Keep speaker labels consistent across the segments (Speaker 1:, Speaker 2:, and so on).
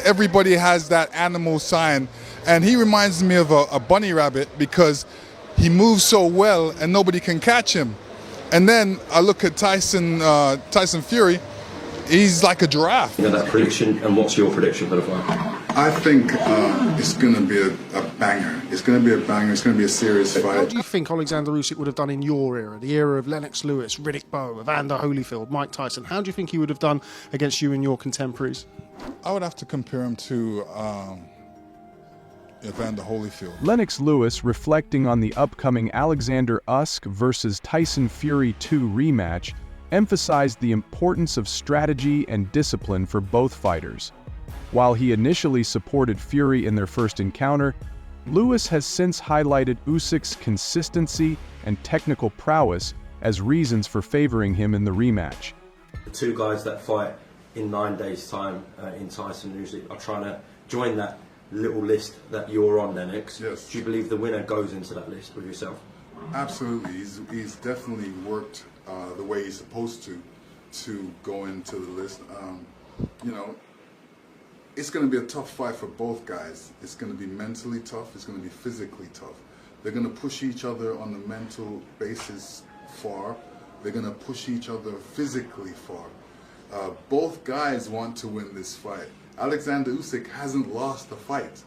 Speaker 1: everybody has that animal sign, and he reminds me of a bunny rabbit because he moves so well and nobody can catch him. And then I look at Tyson Fury. He's like a giraffe.
Speaker 2: You know that prediction, and what's your prediction for the fight?
Speaker 3: I think it's going to be a banger. It's going to be a banger. It's going to be a serious fight.
Speaker 4: How do you think Oleksandr Usyk would have done in your era, the era of Lennox Lewis, Riddick Bowe, Evander Holyfield, Mike Tyson? How do you think he would have done against you and your contemporaries?
Speaker 1: I would have to compare him to Evander Holyfield.
Speaker 5: Lennox Lewis, reflecting on the upcoming Oleksandr Usyk versus Tyson Fury 2 rematch, emphasized the importance of strategy and discipline for both fighters. While he initially supported Fury in their first encounter, Lewis has since highlighted Usyk's consistency and technical prowess as reasons for favoring him in the rematch.
Speaker 2: The two guys that fight in 9 days' time in Tyson and Usyk are trying to join that little list that you're on, Lennox.
Speaker 3: Yes.
Speaker 2: Do you believe the winner goes into that list with yourself?
Speaker 3: Absolutely. He's definitely worked the way he's supposed to go into the list. You know, it's going to be a tough fight for both guys. It's going to be mentally tough. It's going to be physically tough. They're going to push each other on the mental basis far. They're going to push each other physically far. Both guys want to win this fight. Oleksandr Usyk hasn't lost a fight,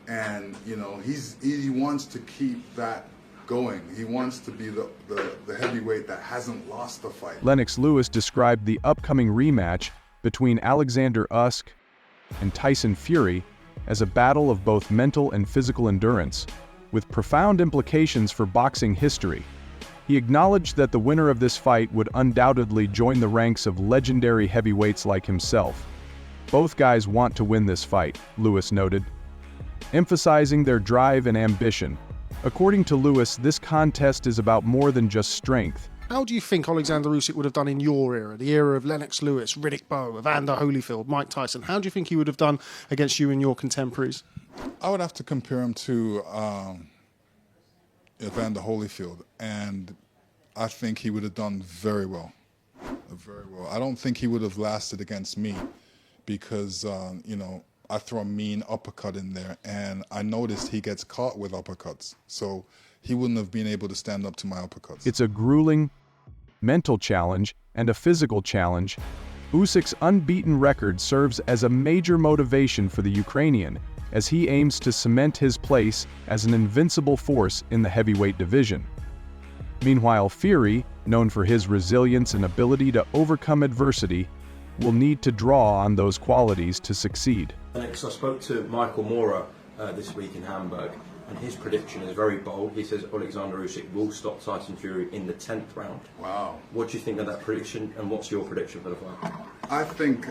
Speaker 3: and you know he wants to keep that going. He wants to be the heavyweight that hasn't lost a fight.
Speaker 5: Lennox Lewis described the upcoming rematch between Oleksandr Usyk and Tyson Fury as a battle of both mental and physical endurance, with profound implications for boxing history. He acknowledged that the winner of this fight would undoubtedly join the ranks of legendary heavyweights like himself. Both guys want to win this fight, Lewis noted, emphasizing their drive and ambition. According to Lewis, this contest is about more than just strength.
Speaker 4: How do you think Oleksandr Usyk would have done in your era, the era of Lennox Lewis, Riddick Bowe, Evander Holyfield, Mike Tyson? How do you think he would have done against you and your contemporaries?
Speaker 1: I would have to compare him to Evander Holyfield, and I think he would have done very well. Very well. I don't think he would have lasted against me because, you know, I throw a mean uppercut in there, and I noticed he gets caught with uppercuts. So he wouldn't have been able to stand up to my uppercuts.
Speaker 5: It's a grueling mental challenge and a physical challenge. Usyk's unbeaten record serves as a major motivation for the Ukrainian as he aims to cement his place as an invincible force in the heavyweight division. Meanwhile, Fury, known for his resilience and ability to overcome adversity, will need to draw on those qualities to succeed.
Speaker 2: Lennox, I spoke to Michael Mora this week in Hamburg, and his prediction is very bold. He says Oleksandr Usyk will stop Tyson Fury in the 10th round.
Speaker 3: Wow.
Speaker 2: What do you think of that prediction, and what's your prediction for the fight?
Speaker 3: I think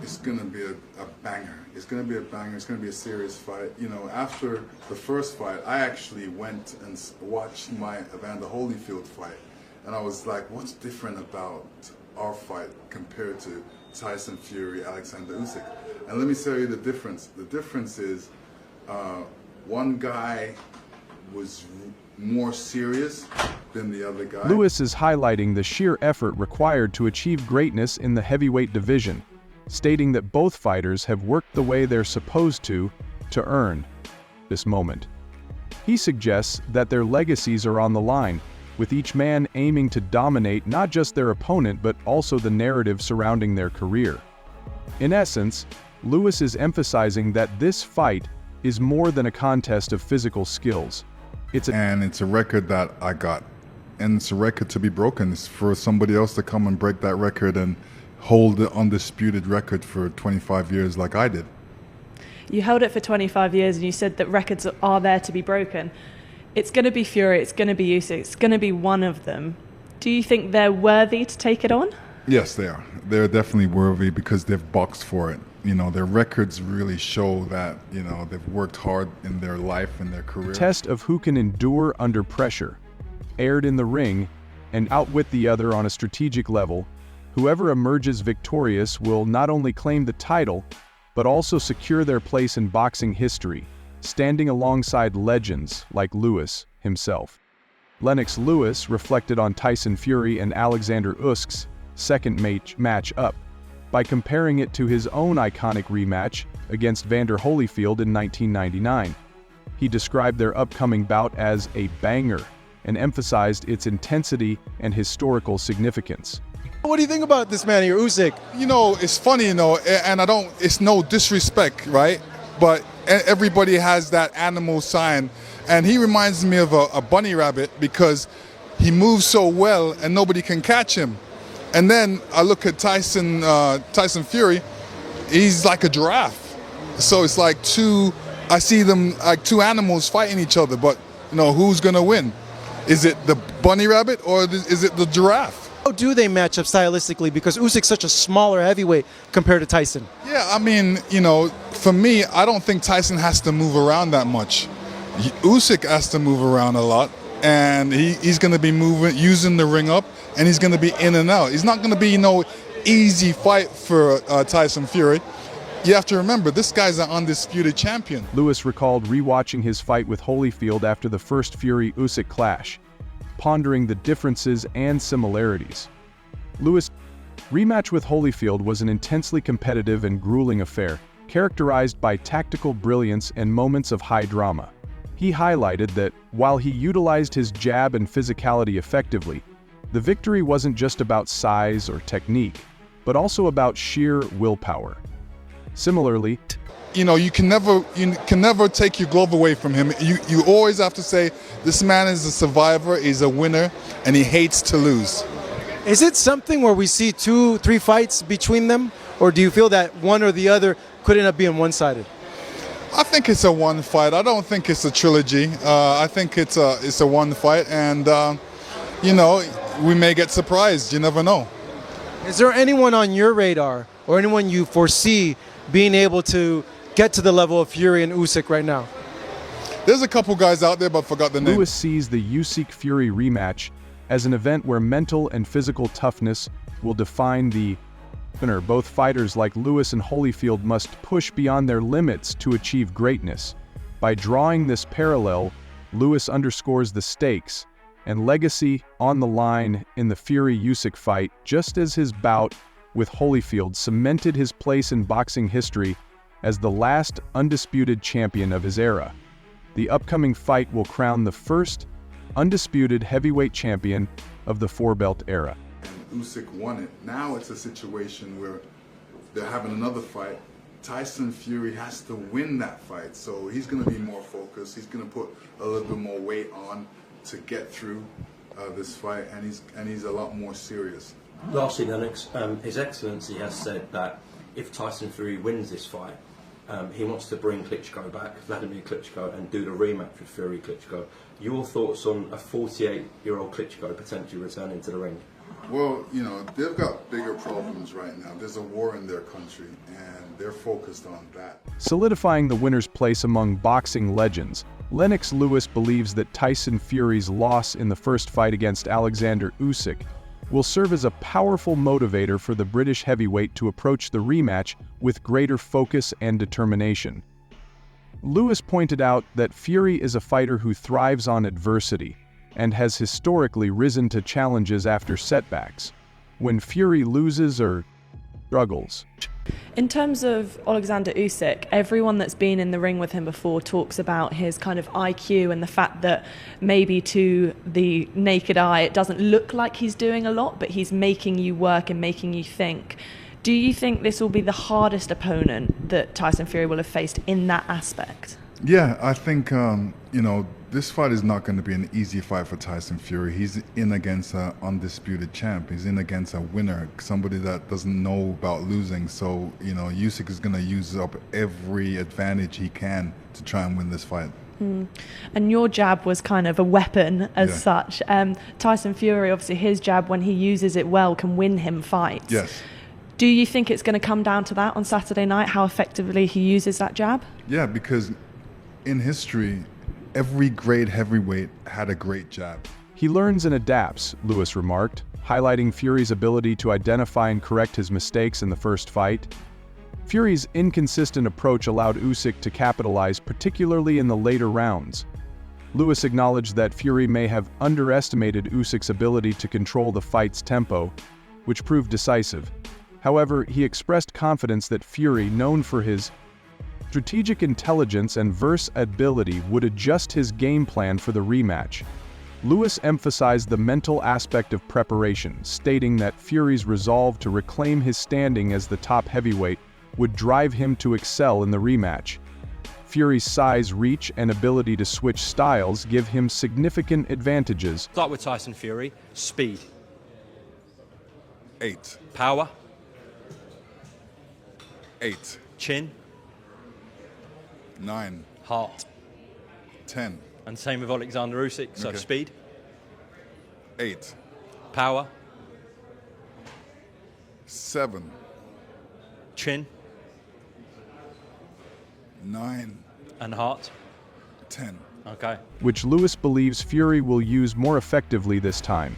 Speaker 3: it's going to be a banger. It's going to be a banger. It's going to be a serious fight. You know, after the first fight, I actually went and watched my Evander Holyfield fight, and I was like, what's different about our fight compared to Tyson Fury, Oleksandr Usyk? And let me tell you the difference. The difference is one guy was more serious than the other guy.
Speaker 5: Lewis is highlighting the sheer effort required to achieve greatness in the heavyweight division, stating that both fighters have worked the way they're supposed to earn this moment. He suggests that their legacies are on the line, with each man aiming to dominate not just their opponent but also the narrative surrounding their career. In essence, Lewis is emphasizing that this fight is more than a contest of physical skills. It's
Speaker 1: a record that I got, and it's a record to be broken. It's for somebody else to come and break that record and hold the undisputed record for 25 years like I did.
Speaker 6: You held it for 25 years and you said that records are there to be broken. It's going to be Fury, it's going to be Usyk, it's going to be one of them. Do you think they're worthy to take it on?
Speaker 1: Yes, they are. They're definitely worthy because they've boxed for it. You know, their records really show that, you know, they've worked hard in their life and their career.
Speaker 5: a test of who can endure under pressure, aired in the ring, and outwit the other on a strategic level. Whoever emerges victorious will not only claim the title, but also secure their place in boxing history, standing alongside legends like Lewis himself. Lennox Lewis reflected on Tyson Fury and Oleksandr Usyk's second match up, by comparing it to his own iconic rematch against Vander Holyfield in 1999. He described their upcoming bout as a banger and emphasized its intensity and historical significance.
Speaker 7: What do you think about this man here, Usyk?
Speaker 1: You know, it's funny, you know, and it's no disrespect, right? But everybody has that animal sign, and he reminds me of a bunny rabbit because he moves so well and nobody can catch him. And then I look at Tyson Fury, he's like a giraffe. So it's like I see them like two animals fighting each other, but you know, who's gonna win? Is it the bunny rabbit or is it the giraffe?
Speaker 7: How do they match up stylistically? Because Usyk's such a smaller heavyweight compared to Tyson.
Speaker 1: Yeah, I mean, you know, for me, I don't think Tyson has to move around that much. Usyk has to move around a lot, and he's going to be moving, using the ring up, and he's going to be in and out. It's not going to be no easy fight for Tyson Fury. You have to remember, this guy's an undisputed champion.
Speaker 5: Lewis recalled rewatching his fight with Holyfield after the first Fury-Usyk clash, pondering the differences and similarities. Lewis' rematch with Holyfield was an intensely competitive and grueling affair, characterized by tactical brilliance and moments of high drama. He highlighted that, while he utilized his jab and physicality effectively, the victory wasn't just about size or technique, but also about sheer willpower. Similarly,
Speaker 1: you know, you can never take your glove away from him. You always have to say, this man is a survivor, he's a winner, and he hates to lose.
Speaker 7: Is it something where we see 2-3 fights between them? Or do you feel that one or the other could end up being one-sided?
Speaker 1: I think it's a one fight. I don't think it's a trilogy. I think it's a one fight, and you know, we may get surprised. You never know.
Speaker 7: Is there anyone on your radar or anyone you foresee being able to get to the level of Fury and Usyk right now?
Speaker 1: There's a couple guys out there, but I forgot the name.
Speaker 5: Lewis sees the Usyk-Fury rematch as an event where mental and physical toughness will define the winner. Both fighters like Lewis and Holyfield must push beyond their limits to achieve greatness. By drawing this parallel, Lewis underscores the stakes and legacy on the line in the Fury-Usyk fight, just as his bout with Holyfield cemented his place in boxing history as the last undisputed champion of his era. The upcoming fight will crown the first undisputed heavyweight champion of the four-belt era.
Speaker 3: And Usyk won it. Now it's a situation where they're having another fight. Tyson Fury has to win that fight, so he's going to be more focused. He's going to put a little bit more weight on to get through this fight, and he's a lot more serious.
Speaker 2: Lastly, Lennox, His Excellency has said that if Tyson Fury wins this fight, he wants to bring Klitschko back, Vladimir Klitschko, and do the rematch with Fury Klitschko. Your thoughts on a 48-year-old Klitschko potentially returning to the ring?
Speaker 3: Well, you know, they've got bigger problems right now. There's a war in their country, and they're focused on that.
Speaker 5: Solidifying the winner's place among boxing legends, Lennox Lewis believes that Tyson Fury's loss in the first fight against Oleksandr Usyk will serve as a powerful motivator for the British heavyweight to approach the rematch with greater focus and determination. Lewis pointed out that Fury is a fighter who thrives on adversity and has historically risen to challenges after setbacks. When Fury loses or struggles.
Speaker 6: In terms of Oleksandr Usyk, everyone that's been in the ring with him before talks about his kind of IQ and the fact that maybe to the naked eye it doesn't look like he's doing a lot, but he's making you work and making you think. Do you think this will be the hardest opponent that Tyson Fury will have faced in that aspect?
Speaker 1: Yeah, I think, you know, this fight is not going to be an easy fight for Tyson Fury. He's in against an undisputed champ. He's in against a winner, somebody that doesn't know about losing. So, you know, Usyk is going to use up every advantage he can to try and win this fight.
Speaker 6: And your jab was kind of a weapon as such. Tyson Fury, obviously, his jab, when he uses it well, can win him fights.
Speaker 1: Yes.
Speaker 6: Do you think it's going to come down to that on Saturday night, how effectively he uses that jab?
Speaker 1: Yeah, because in history, every great heavyweight had a great jab.
Speaker 5: He learns and adapts, Lewis remarked, highlighting Fury's ability to identify and correct his mistakes in the first fight. Fury's inconsistent approach allowed Usyk to capitalize, particularly in the later rounds. Lewis acknowledged that Fury may have underestimated Usyk's ability to control the fight's tempo, which proved decisive. However, he expressed confidence that Fury, known for his strategic intelligence and versatility, would adjust his game plan for the rematch. Lewis emphasized the mental aspect of preparation, stating that Fury's resolve to reclaim his standing as the top heavyweight would drive him to excel in the rematch. Fury's size, reach, and ability to switch styles give him significant advantages.
Speaker 8: Start with Tyson Fury. Speed.
Speaker 3: 8.
Speaker 8: Power.
Speaker 3: 8.
Speaker 8: Chin.
Speaker 3: 9.
Speaker 8: Heart.
Speaker 3: 10.
Speaker 8: And same with Oleksandr Usyk. So
Speaker 3: Okay.
Speaker 8: speed.
Speaker 3: 8.
Speaker 8: Power.
Speaker 3: 7.
Speaker 8: Chin.
Speaker 3: 9.
Speaker 8: And heart.
Speaker 3: 10.
Speaker 8: Okay.
Speaker 5: Which Lewis believes Fury will use more effectively this time.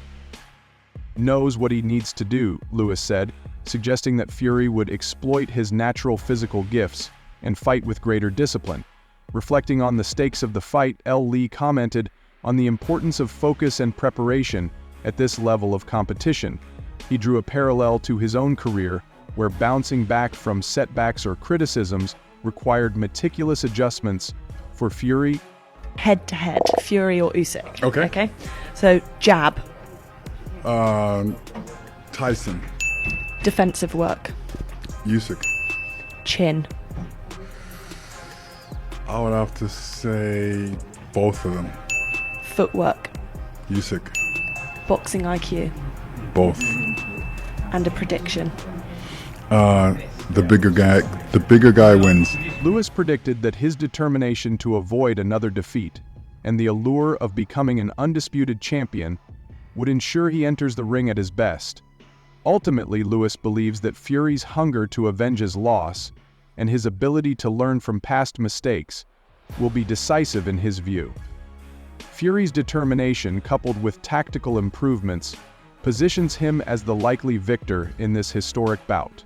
Speaker 5: Knows what he needs to do, Lewis said, suggesting that Fury would exploit his natural physical gifts and fight with greater discipline. Reflecting on the stakes of the fight, Lee commented on the importance of focus and preparation at this level of competition. He drew a parallel to his own career, where bouncing back from setbacks or criticisms required meticulous adjustments. For Fury,
Speaker 6: Head to head, Fury or Usyk.
Speaker 3: Okay.
Speaker 6: Okay. So jab,
Speaker 3: Tyson.
Speaker 6: defensive work,
Speaker 3: Usyk.
Speaker 6: chin,
Speaker 3: I would have to say both of them.
Speaker 6: footwork,
Speaker 3: Usyk.
Speaker 6: boxing IQ,
Speaker 3: Both.
Speaker 6: and a prediction.
Speaker 3: The bigger guy wins.
Speaker 5: Lewis predicted that his determination to avoid another defeat and the allure of becoming an undisputed champion would ensure he enters the ring at his best. Ultimately, Lewis believes that Fury's hunger to avenge his loss and his ability to learn from past mistakes will be decisive in his view. Fury's determination, coupled with tactical improvements, positions him as the likely victor in this historic bout.